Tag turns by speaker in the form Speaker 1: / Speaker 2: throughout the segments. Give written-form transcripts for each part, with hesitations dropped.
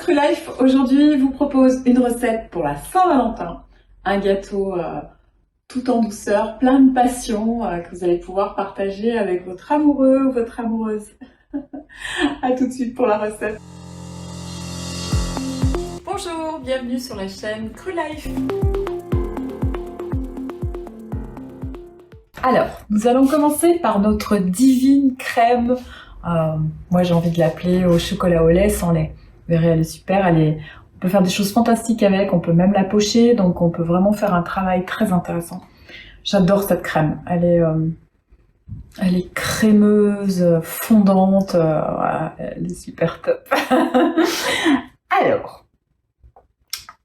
Speaker 1: True Life aujourd'hui vous propose une recette pour la Saint-Valentin. Un gâteau tout en douceur, plein de passion que vous allez pouvoir partager avec votre amoureux ou votre amoureuse. A tout de suite pour la recette. Bonjour, bienvenue sur la chaîne True Life. Alors, nous allons commencer par notre divine crème. Moi j'ai envie de l'appeler au chocolat au lait sans lait. Vous verrez, elle est super, on peut faire des choses fantastiques avec, on peut même la pocher, donc on peut vraiment faire un travail très intéressant. J'adore cette crème, elle est crémeuse, fondante, voilà, elle est super top. Alors,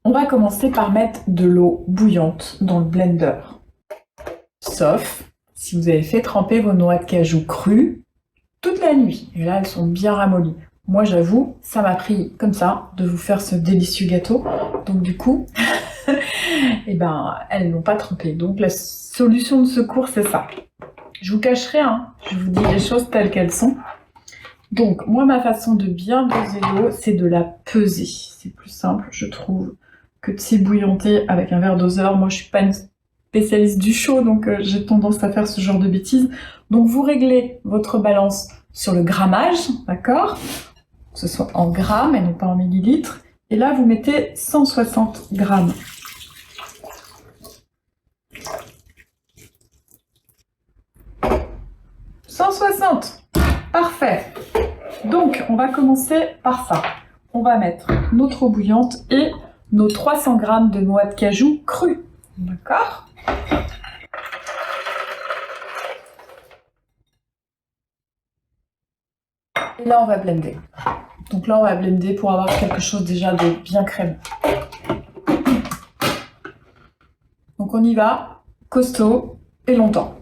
Speaker 1: on va commencer par mettre de l'eau bouillante dans le blender. Sauf si vous avez fait tremper vos noix de cajou crues toute la nuit. Et là, elles sont bien ramollies. Moi, j'avoue, ça m'a pris comme ça de vous faire ce délicieux gâteau. Donc du coup, eh ben, elles n'ont pas trempé. Donc la solution de secours, c'est ça. Je vous cache rien, je vous dis les choses telles qu'elles sont. Donc, moi, ma façon de bien doser l'eau, c'est de la peser. C'est plus simple, je trouve, que de s'ébouillanter avec un verre doseur. Moi, je suis pas une spécialiste du chaud, donc j'ai tendance à faire ce genre de bêtises. Donc vous réglez votre balance sur le grammage, d'accord? Que ce soit en grammes et non pas en millilitres. Et là, vous mettez 160 grammes. « 160 ! Parfait. Donc, on va commencer par ça. On va mettre notre eau bouillante et nos 300 grammes de noix de cajou crues. D'accord ? Et là, on va blender. Donc là, on va blender pour avoir quelque chose déjà de bien crémeux. Donc on y va, costaud et longtemps.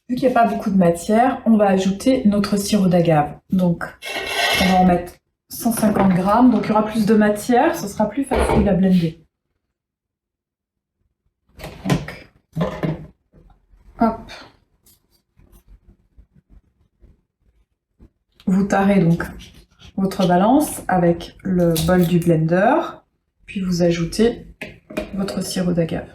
Speaker 1: Vu qu'il n'y a pas beaucoup de matière, on va ajouter notre sirop d'agave. Donc on va en mettre 150 grammes, donc il y aura plus de matière, ce sera plus facile à blender. Donc, hop. Vous tarez donc votre balance avec le bol du blender, puis vous ajoutez votre sirop d'agave.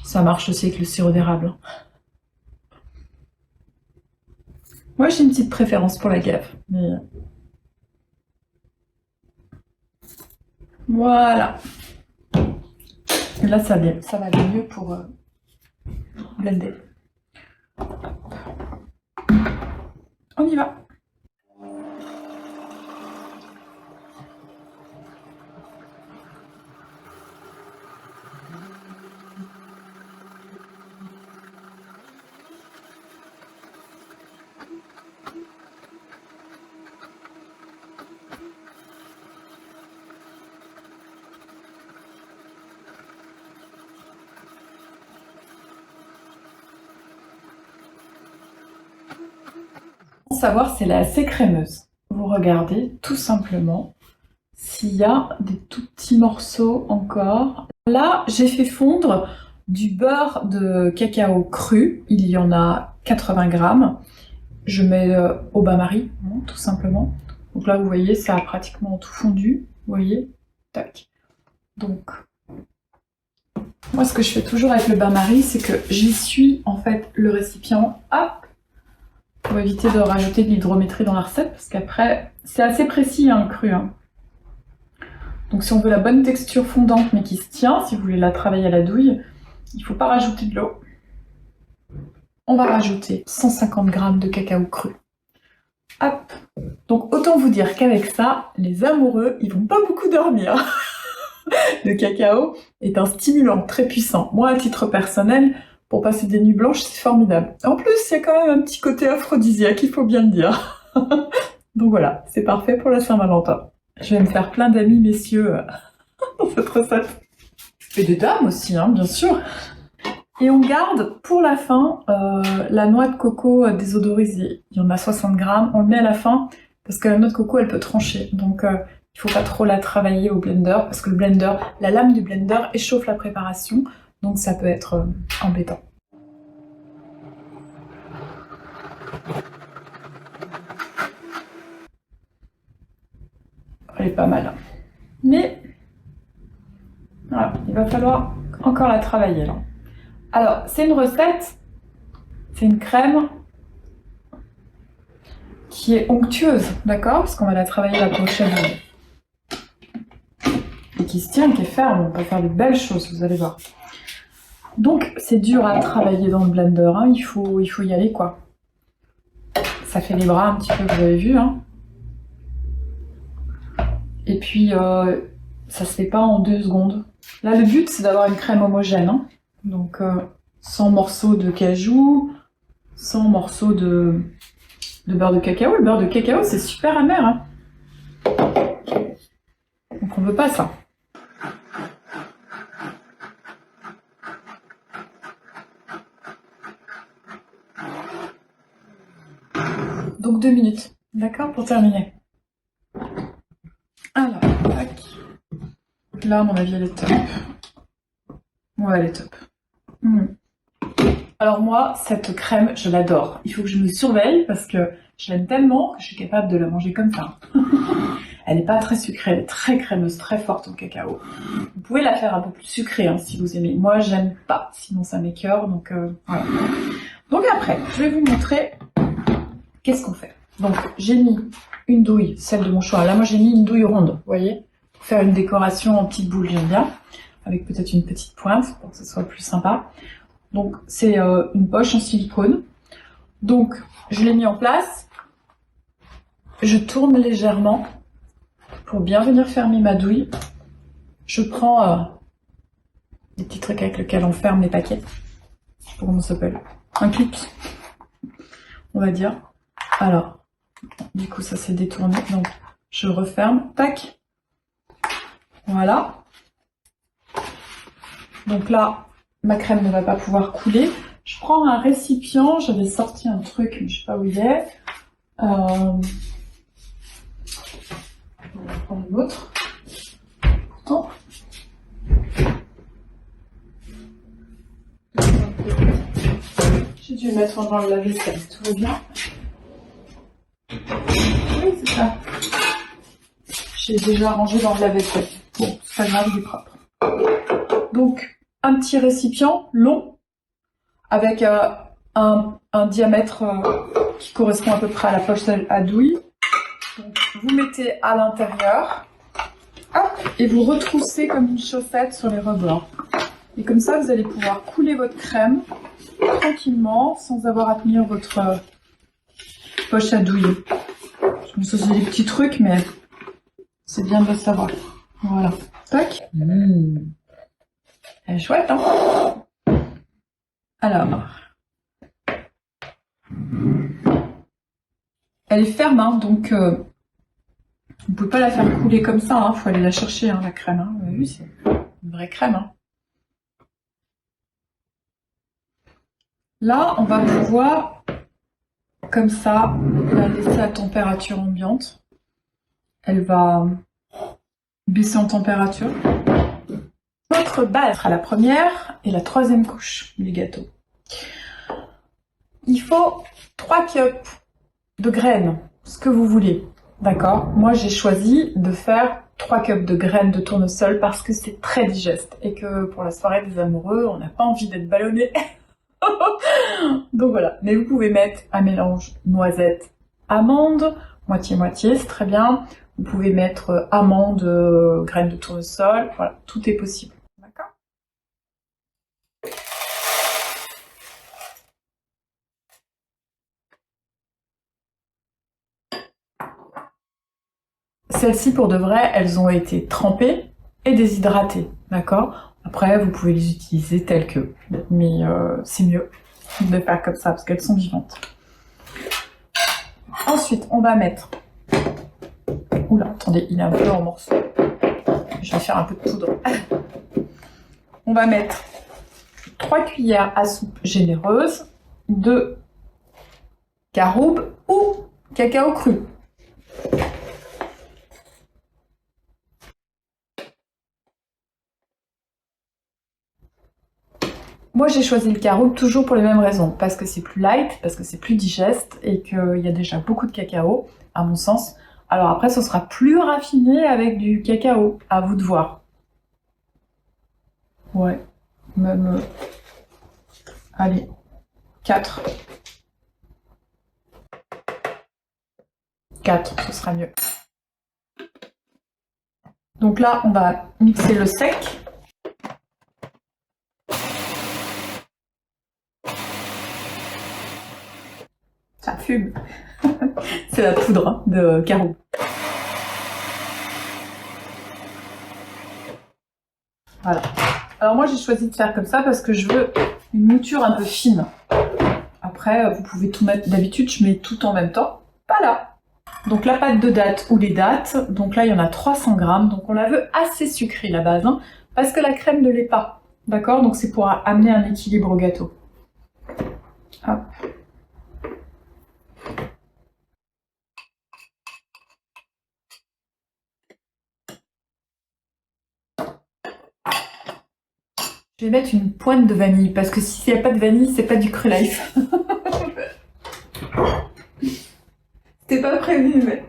Speaker 1: Ça marche aussi avec le sirop d'érable. Moi, j'ai une petite préférence pour l'agave. Mais... voilà. Et là, ça va aller mieux pour blender. On y va. Savoir si elle est assez crémeuse. Vous regardez tout simplement s'il y a des tout petits morceaux encore. Là, j'ai fait fondre du beurre de cacao cru. Il y en a 80 grammes. Je mets au bain-marie, tout simplement. Donc là, vous voyez, ça a pratiquement tout fondu. Vous voyez, tac. Donc, moi, ce que je fais toujours avec le bain-marie, c'est que j'essuie en fait le récipient. Hop, pour éviter de rajouter de l'hydrométrie dans la recette, parce qu'après, c'est assez précis, hein, le cru. Hein. Donc si on veut la bonne texture fondante, mais qui se tient, si vous voulez la travailler à la douille, il ne faut pas rajouter de l'eau. On va rajouter 150 grammes de cacao cru. Hop. Donc autant vous dire qu'avec ça, les amoureux, ils vont pas beaucoup dormir. Le cacao est un stimulant très puissant. Moi, à titre personnel, pour passer des nuits blanches, c'est formidable. En plus, il y a quand même un petit côté aphrodisiaque, il faut bien le dire. Donc voilà, c'est parfait pour la Saint-Valentin. Je vais me faire plein d'amis, messieurs, dans cette recette. Et des dames aussi, hein, bien sûr. Et on garde pour la fin la noix de coco désodorisée. Il y en a 60 grammes. On le met à la fin parce que la noix de coco, elle peut trancher. Donc, il faut pas trop la travailler au blender parce que le blender, la lame du blender échauffe la préparation. Donc, ça peut être embêtant. Elle est pas mal. Mais, voilà, il va falloir encore la travailler là. Alors, c'est une recette, c'est une crème qui est onctueuse, d'accord? Parce qu'on va la travailler la prochaine année. Et qui se tient, qui est ferme, on peut faire de belles choses, vous allez voir. Donc, c'est dur à travailler dans le blender, hein. Il faut y aller, quoi. Ça fait les bras un petit peu, vous avez vu, hein. Et puis, ça se fait pas en 2 secondes. Là, le but, c'est d'avoir une crème homogène, hein. Donc, sans morceaux de cajou, sans morceaux de beurre de cacao. Le beurre de cacao, c'est super amer, hein. Donc, on veut pas ça. Donc 2 minutes, d'accord, pour terminer. Alors, tac. Là, à mon avis, elle est top. Ouais, elle est top. Alors moi, cette crème, je l'adore. Il faut que je me surveille parce que je l'aime tellement que je suis capable de la manger comme ça. Elle n'est pas très sucrée, elle est très crémeuse, très forte en cacao. Vous pouvez la faire un peu plus sucrée hein, si vous aimez. Moi, j'aime pas, sinon ça m'écœure. Donc voilà. Donc après, je vais vous montrer qu'est-ce qu'on fait. Donc j'ai mis une douille, celle de mon choix. Là, moi j'ai mis une douille ronde, vous voyez, pour faire une décoration en petite boule, j'aime bien, avec peut-être une petite pointe pour que ce soit plus sympa. Donc c'est une poche en silicone. Donc je l'ai mis en place. Je tourne légèrement pour bien venir fermer ma douille. Je prends des petits trucs avec lesquels on ferme les paquets. Je sais pas comment ça s'appelle. Un clip, on va dire. Alors, du coup ça s'est détourné. Donc je referme. Tac. Voilà. Donc là, ma crème ne va pas pouvoir couler. Je prends un récipient. J'avais sorti un truc, mais je sais pas où il est. On va prendre une autre. Pourtant. J'ai dû le mettre dans le lave-vaisselle. Tout va bien. Oui, c'est ça. J'ai déjà rangé dans le lave-vaisselle. Bon, c'est pas grave, il est propre. Donc, un petit récipient long avec un diamètre qui correspond à peu près à la poche à douille. Donc, vous mettez à l'intérieur et vous retroussez comme une chaussette sur les rebords. Et comme ça, vous allez pouvoir couler votre crème tranquillement sans avoir à tenir votre poche à douille. Donc, ça, c'est des petits trucs, mais c'est bien de le savoir. Voilà. Tac. Elle est chouette, hein? Alors. Elle est ferme, hein, donc vous pouvez pas la faire couler comme ça, hein, faut aller la chercher, hein, la crème. Hein. Vous avez vu, c'est une vraie crème. Hein. Là, on va pouvoir, comme ça, la laisser à température ambiante. Elle va baisser en température. Votre base sera la première et la troisième couche du gâteau. Il faut 3 cups de graines, ce que vous voulez, d'accord? Moi, j'ai choisi de faire 3 cups de graines de tournesol parce que c'est très digeste et que pour la soirée des amoureux, on n'a pas envie d'être ballonné. Donc voilà, mais vous pouvez mettre un mélange noisette, amande, moitié-moitié, c'est très bien. Vous pouvez mettre amandes, graines de tournesol, voilà, tout est possible. D'accord? Celles-ci, pour de vrai, elles ont été trempées et déshydratées, d'accord? Après, vous pouvez les utiliser telles que, mais c'est mieux de faire comme ça parce qu'elles sont vivantes. Ensuite, on va mettre... Oula, attendez, il est un peu en morceaux. Je vais faire un peu de poudre. on va mettre 3 cuillères à soupe généreuses de caroube ou cacao cru. Moi j'ai choisi le caroube toujours pour les mêmes raisons, parce que c'est plus light, parce que c'est plus digeste et qu'il y a déjà beaucoup de cacao, à mon sens. Alors après ce sera plus raffiné avec du cacao, à vous de voir. Ouais, même... allez, 4. 4, ce sera mieux. Donc là, on va mixer le sec. Ça fume. C'est la poudre hein, de caroube. Voilà. Alors moi, j'ai choisi de faire comme ça parce que je veux une mouture un peu fine. Après, vous pouvez tout mettre. D'habitude, je mets tout en même temps. Pas là. Donc la pâte de date ou les dates, donc là il y en a 300 grammes, donc on la veut assez sucrée la base, hein, parce que la crème ne l'est pas, d'accord? Donc c'est pour amener un équilibre au gâteau. Hop. Je vais mettre une pointe de vanille, parce que s'il n'y a pas de vanille, c'est pas du Cru Life. C'était pas prévu, mais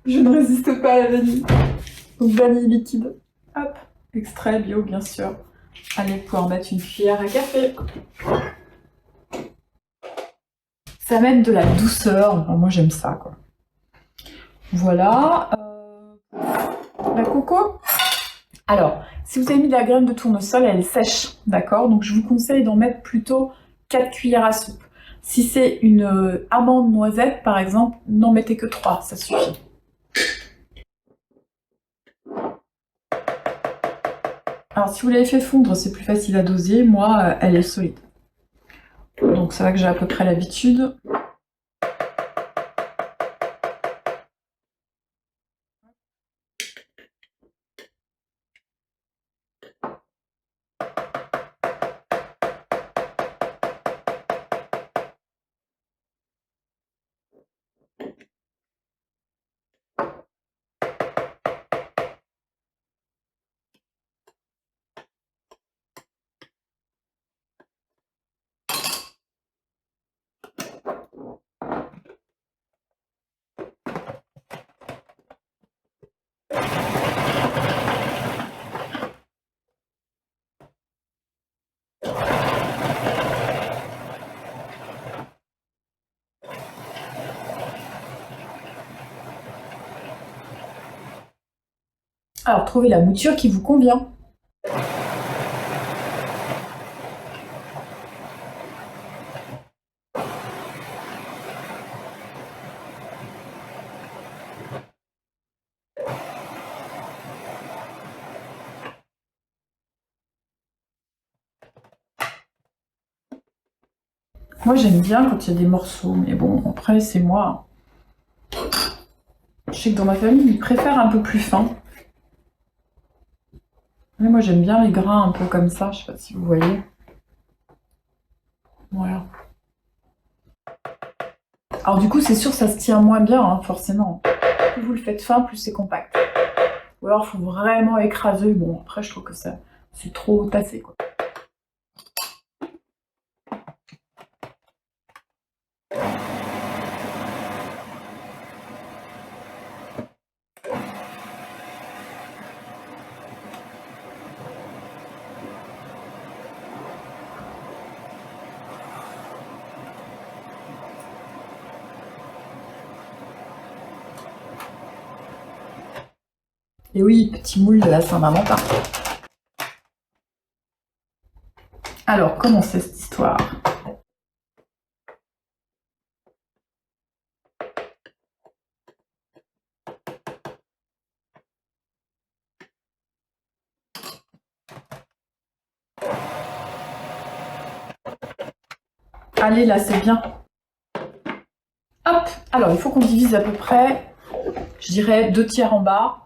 Speaker 1: je ne résiste pas à la vanille. Donc vanille liquide. Hop, extrait bio bien sûr. Allez, pouvoir mettre une cuillère à café. Ça amène de la douceur, enfin, moi j'aime ça quoi. Voilà. La coco. Alors, si vous avez mis de la graine de tournesol, elle est sèche, d'accord? Donc je vous conseille d'en mettre plutôt 4 cuillères à soupe. Si c'est une amande noisette par exemple, n'en mettez que 3, ça suffit. Alors si vous l'avez fait fondre, c'est plus facile à doser. Moi, elle est solide. Donc c'est vrai que j'ai à peu près l'habitude. Alors trouvez la mouture qui vous convient. Moi j'aime bien quand il y a des morceaux, mais bon, après c'est moi. Je sais que dans ma famille, ils préfèrent un peu plus fin. Mais moi j'aime bien les grains un peu comme ça, je sais pas si vous voyez. Voilà. Alors du coup c'est sûr ça se tient moins bien, hein, forcément. Plus vous le faites fin, plus c'est compact. Ou alors il faut vraiment écraser. Bon après je trouve que ça c'est trop tassé quoi. Et oui, petit moule de la Saint-Valentin. Alors, comment c'est cette histoire? Allez, là, c'est bien. Hop! Alors, il faut qu'on divise à peu près, je dirais, 2 tiers en bas,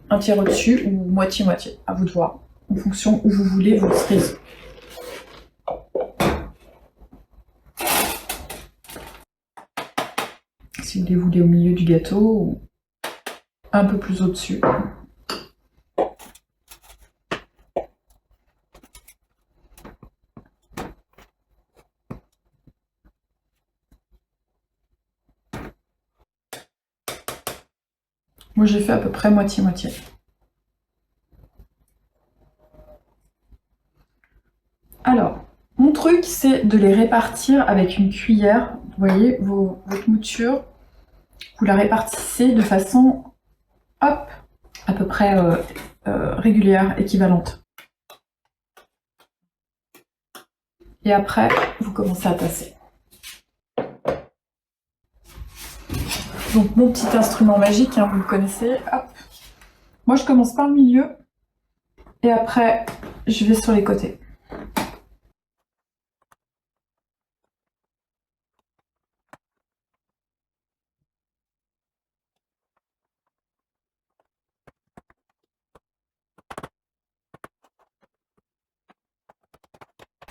Speaker 1: 1 tiers au-dessus, ou moitié-moitié, à vous de voir. en fonction où vous voulez vos cerises. Si vous les voulez au milieu du gâteau ou un peu plus au-dessus. Moi j'ai fait à peu près moitié-moitié. Alors, mon truc c'est de les répartir avec une cuillère. Vous voyez, votre mouture, vous la répartissez de façon, hop, à peu près régulière, équivalente. Et après, vous commencez à tasser. Donc mon petit instrument magique, hein, vous le connaissez, hop. Moi je commence par le milieu et après je vais sur les côtés.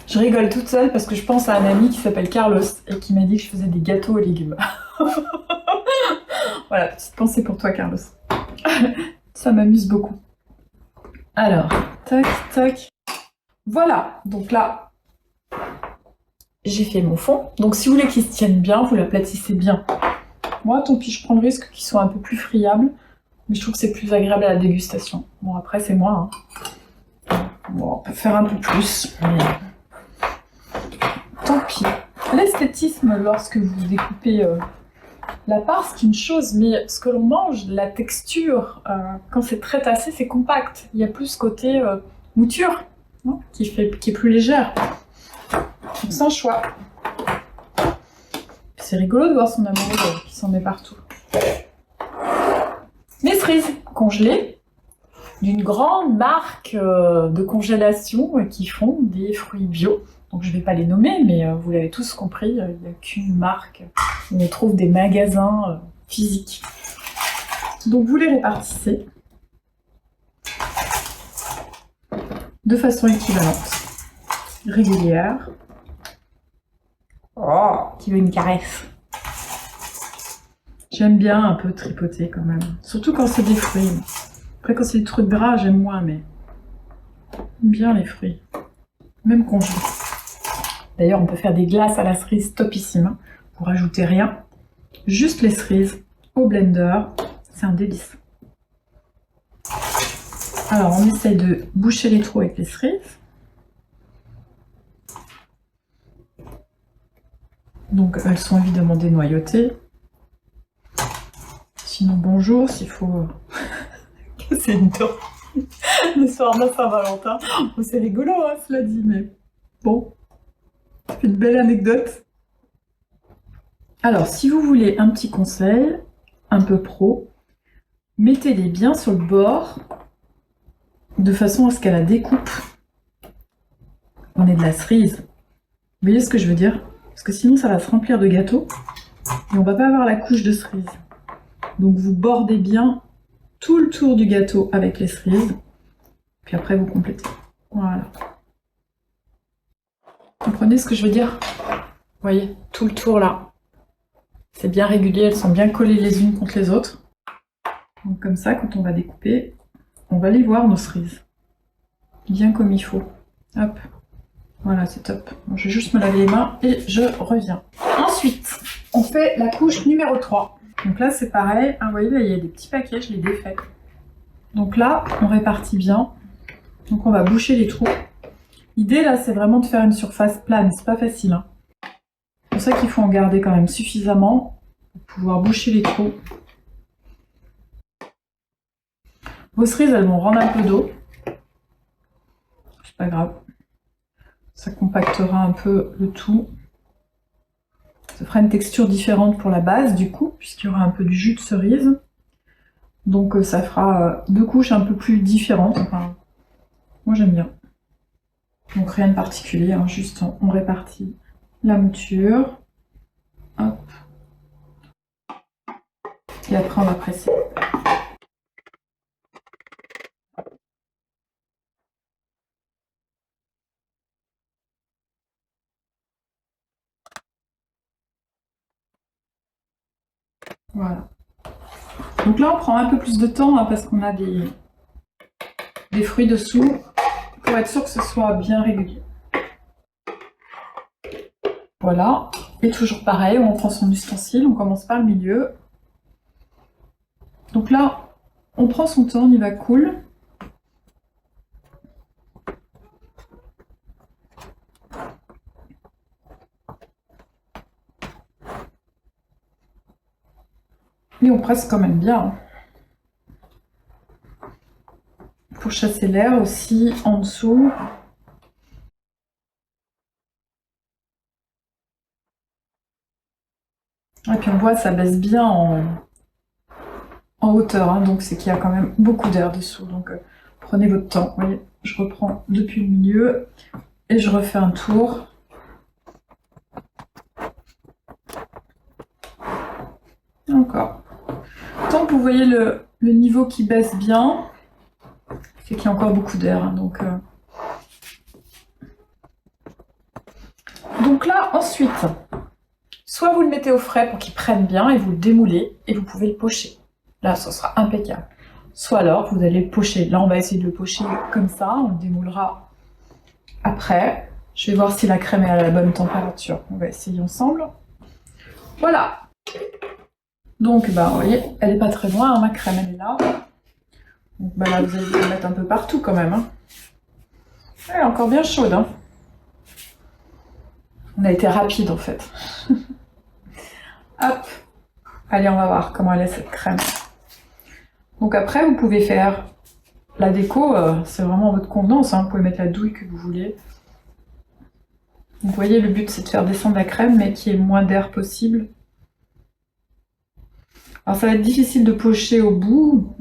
Speaker 1: Je rigole toute seule parce que je pense à un ami qui s'appelle Carlos et qui m'a dit que je faisais des gâteaux aux légumes. Voilà, petite pensée pour toi Carlos. Ça m'amuse beaucoup. Alors, tac, tac. Voilà, donc là, j'ai fait mon fond. Donc si vous voulez qu'il se tienne bien, vous l'aplatissez bien. Moi, tant pis, je prends le risque qu'il soit un peu plus friable, mais je trouve que c'est plus agréable à la dégustation. Bon, après, c'est moi. Hein. Bon, on peut faire un peu plus, mais tant pis. L'esthétisme, lorsque vous découpez la part, c'est une chose, mais ce que l'on mange, la texture, quand c'est très tassé, c'est compact. Il y a plus ce côté mouture, hein, qui est plus légère. Donc c'est un choix. C'est rigolo de voir son amoureux qui s'en met partout. Mes cerises congelées d'une grande marque de congélation qui font des fruits bio. Donc je ne vais pas les nommer, mais vous l'avez tous compris, il n'y a qu'une marque. On trouve des magasins physiques. Donc vous les répartissez de façon équivalente, régulière. Oh, qui veut une caresse. J'aime bien un peu tripoter quand même, surtout quand c'est des fruits. Après quand c'est des trucs gras, j'aime moins, mais j'aime bien les fruits, même congelés. D'ailleurs, on peut faire des glaces à la cerise topissime, hein, pour ajouter rien. Juste les cerises au blender, c'est un délice. Alors, on essaye de boucher les trous avec les cerises. Donc, elles sont évidemment dénoyautées. Sinon, bonjour, s'il faut casser une dent le soir de Saint-Valentin. Oh, c'est rigolo, hein, cela dit, mais bon, c'est une belle anecdote. Alors, si vous voulez un petit conseil, un peu pro, mettez-les bien sur le bord, de façon à ce qu'à la découpe, on ait de la cerise. Vous voyez ce que je veux dire? Parce que sinon, ça va se remplir de gâteau, et on va pas avoir la couche de cerise. Donc vous bordez bien tout le tour du gâteau avec les cerises, puis après vous complétez. Voilà. Comprenez ce que je veux dire? Vous voyez, tout le tour là. C'est bien régulier, elles sont bien collées les unes contre les autres. Donc comme ça, quand on va découper, on va les voir nos cerises. Bien comme il faut. Hop. Voilà, c'est top. Bon, je vais juste me laver les mains et je reviens. Ensuite, on fait la couche numéro 3. Donc là, c'est pareil. Ah, vous voyez, là, il y a des petits paquets, je les défais. Donc là, on répartit bien. Donc on va boucher les trous. L'idée, là, c'est vraiment de faire une surface plane. C'est pas facile, hein. C'est pour ça qu'il faut en garder quand même suffisamment pour pouvoir boucher les trous. Vos cerises, elles vont rendre un peu d'eau. C'est pas grave. Ça compactera un peu le tout. Ça fera une texture différente pour la base, du coup, puisqu'il y aura un peu du jus de cerise. Donc ça fera deux couches un peu plus différentes. Enfin, moi j'aime bien. Donc rien de particulier, hein, juste on répartit la mouture. Hop. Et après on va presser. Voilà. Donc là, on prend un peu plus de temps hein, parce qu'on a des fruits dessous pour être sûr que ce soit bien régulier. Voilà. Et toujours pareil, on prend son ustensile, on commence par le milieu. Donc là, on prend son temps, on y va cool. Et on presse quand même bien. Pour chasser l'air aussi en dessous. Et puis on voit, ça baisse bien en hauteur, hein, donc c'est qu'il y a quand même beaucoup d'air dessous. Donc prenez votre temps. Vous voyez, je reprends depuis le milieu et je refais un tour. Encore. Tant que vous voyez le niveau qui baisse bien, c'est qu'il y a encore beaucoup d'air. Hein, donc là, ensuite, soit vous le mettez au frais pour qu'il prenne bien et vous le démoulez et vous pouvez le pocher. Là, ce sera impeccable. Soit alors, vous allez le pocher. Là, on va essayer de le pocher comme ça. On le démoulera après. Je vais voir si la crème est à la bonne température. On va essayer ensemble. Voilà. Donc, bah, vous voyez, elle n'est pas très loin. Hein, ma crème, elle est là. Donc, bah, là, vous allez la mettre un peu partout quand même. Hein. Elle est encore bien chaude. Hein. On a été rapide en fait. Hop. Allez, on va voir comment elle est cette crème. Donc après, vous pouvez faire la déco, c'est vraiment votre convenance. Hein. Vous pouvez mettre la douille que vous voulez. Vous voyez, le but c'est de faire descendre la crème, mais qu'il y ait le moins d'air possible. Alors ça va être difficile de pocher au bout,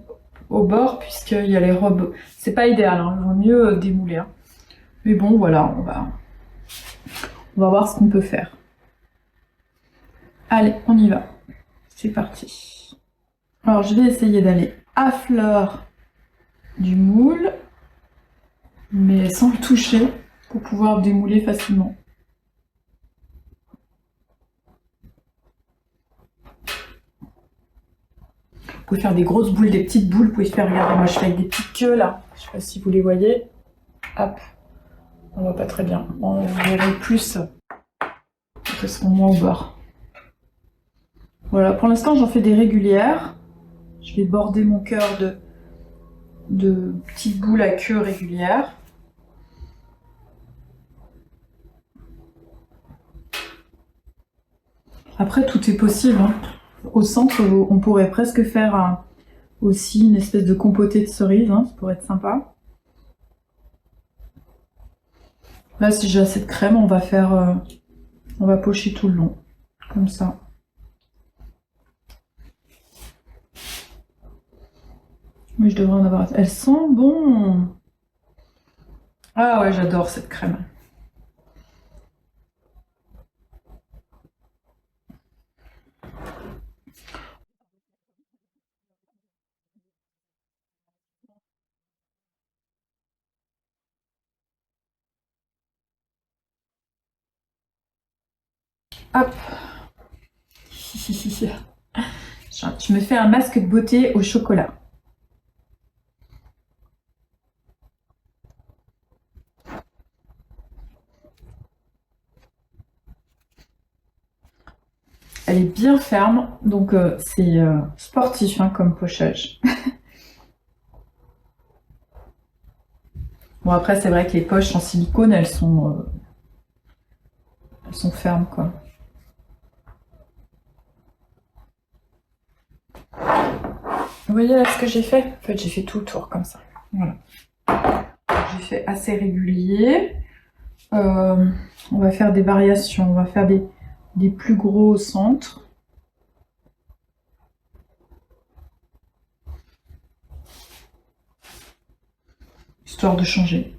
Speaker 1: au bord, puisqu'il y a les robes. C'est pas idéal, hein. Il vaut mieux démouler. Hein. Mais bon, voilà, on va voir ce qu'on peut faire. Allez, on y va. C'est parti. Alors je vais essayer d'aller à fleur du moule, mais sans le toucher, pour pouvoir démouler facilement. Vous pouvez faire des grosses boules, des petites boules, vous pouvez faire, regardez, moi je fais avec des petites queues là, je sais pas si vous les voyez. Hop, on voit pas très bien, on verrait plus que ce qu'on voit au bord. Voilà, pour l'instant j'en fais des régulières. Je vais border mon cœur de petites boules à queue régulières. Après tout est possible. Hein. Au centre, on pourrait presque faire aussi une espèce de compoté de cerises, hein, ça pourrait être sympa. Là, si j'ai assez de crème, on va pocher tout le long, comme ça. Mais je devrais en avoir. Elles sont bon. Ah ouais, j'adore cette crème. Hop. Je me fais un masque de beauté au chocolat. Elle est bien ferme, donc c'est sportif hein, comme pochage. Bon après c'est vrai que les poches en silicone elles sont fermes quoi. Vous voyez là ce que j'ai fait? En fait j'ai fait tout le tour comme ça. Voilà. J'ai fait assez régulier. On va faire des variations, on va faire des plus gros au centre. Histoire de changer.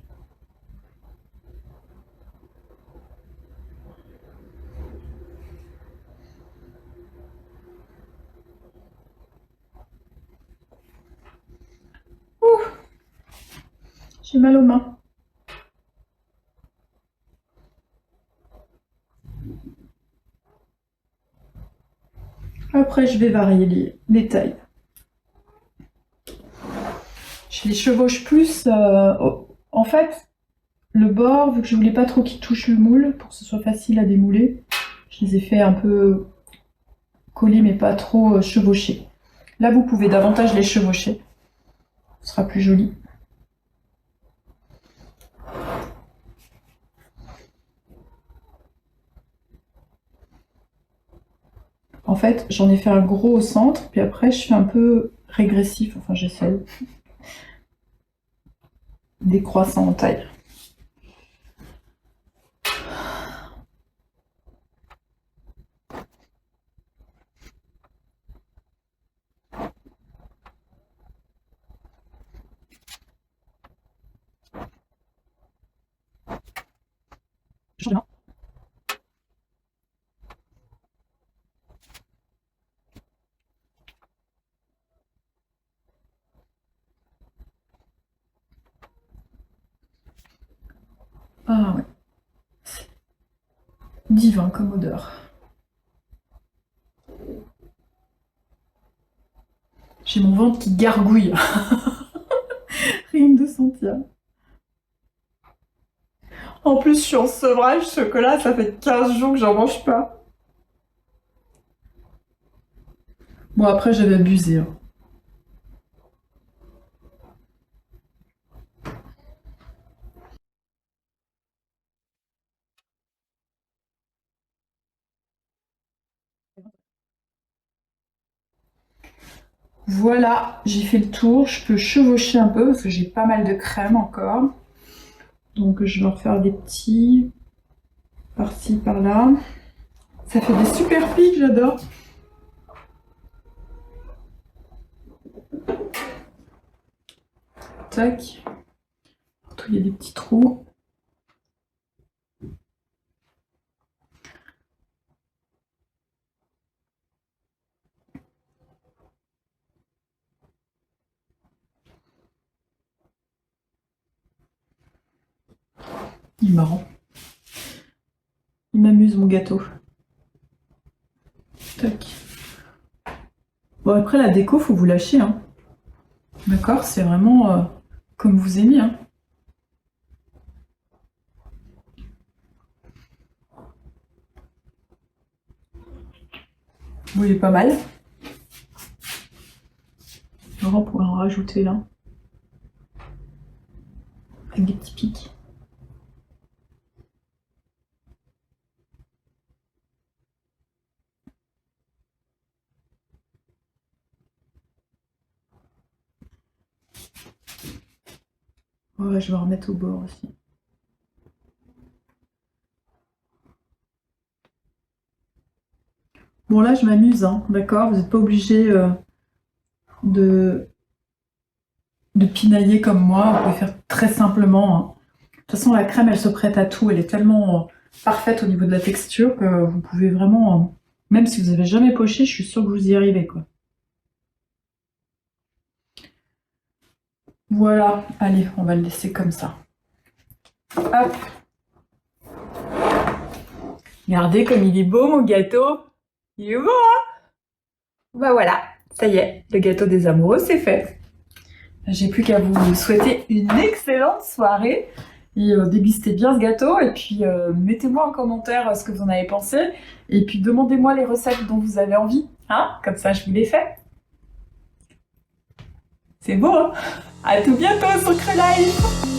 Speaker 1: Ouh, j'ai mal aux mains. Après, je vais varier les tailles. Je les chevauche plus. En fait, le bord, vu que je voulais pas trop qu'il touche le moule, pour que ce soit facile à démouler, je les ai fait un peu collés, mais pas trop chevauchés. Là, vous pouvez davantage les chevaucher. Ce sera plus joli. En fait, j'en ai fait un gros au centre, puis après, je fais un peu régressif. Enfin, j'essaie. Décroissant en taille. Ah ouais. Divin comme odeur. J'ai mon ventre qui gargouille. Rien que de sentir. En plus, je suis en sevrage chocolat, ça fait 15 jours que j'en mange pas. Bon, après, j'avais abusé. Hein. Voilà, j'ai fait le tour. Je peux chevaucher un peu parce que j'ai pas mal de crème encore. Donc, je vais en faire des petits par-ci, par-là. Ça fait des super pics, j'adore. Tac. Partout, il y a des petits trous. Il est marrant. Il m'amuse, mon gâteau. Tac. Bon, après, la déco, faut vous lâcher. Hein. D'accord? C'est vraiment comme vous aimez. Hein. Bon, il est pas mal. On pourrait en rajouter là. Avec des petits pics. Ouais, je vais en remettre au bord aussi. Bon, là, je m'amuse, hein, d'accord? Vous n'êtes pas obligé de pinailler comme moi. Vous pouvez faire très simplement. Hein. De toute façon, la crème, elle se prête à tout. Elle est tellement parfaite au niveau de la texture que vous pouvez vraiment... même si vous n'avez jamais poché, je suis sûre que vous y arrivez, quoi. Voilà. Allez, on va le laisser comme ça. Hop. Regardez comme il est beau, mon gâteau. Il est beau, hein? Bah voilà, ça y est, le gâteau des amoureux, c'est fait. J'ai plus qu'à vous souhaiter une excellente soirée et dégustez bien ce gâteau et puis mettez-moi en commentaire ce que vous en avez pensé et puis demandez-moi les recettes dont vous avez envie, hein, comme ça je vous les fais. C'est beau, hein? À tout bientôt sur Crelife!